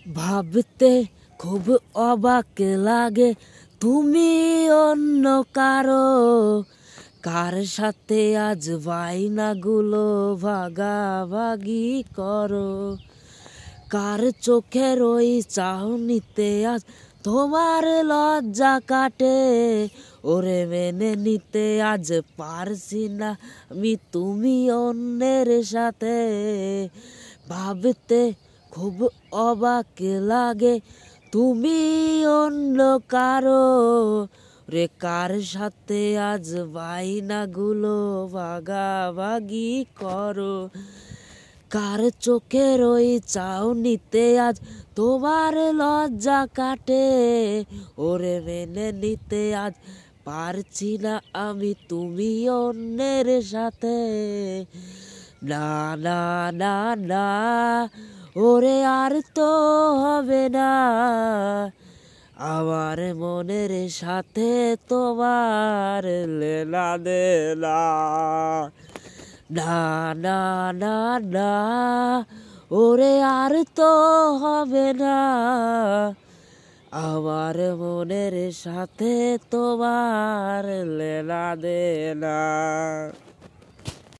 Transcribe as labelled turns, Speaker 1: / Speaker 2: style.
Speaker 1: ভাবতে খুব অবাক লাগে তুমি অন্য কারো, কার সাথে আজ বাইনাগুলো ভাগাভাগি করো। কার চোখের ওই চাহনিতে আজ তোমার লজ্জা কাটে, ওরে মেনে নিতে আজ পারছি না আমি তুমি অন্যের সাথে। ভাবতে খুব অবাক লাগে তুমি অন্য কারো, রে কার সাথে আজ বাইনাগুলো ভাগাভাগি করো। কার চোখের ওই চাউনিতে আজ তোমার লজ্জা কাটে, ওরে মেনে নিতে আজ পারছি না আমি তুমি অন্যের সাথে। না না না না, ওরে আর তো হবে না আমার মনের সাথে তোমার লেনা দেনা। না না না না, ওরে আর তো হবে না আমার মনের সাথে তোমার লেনা দেনা।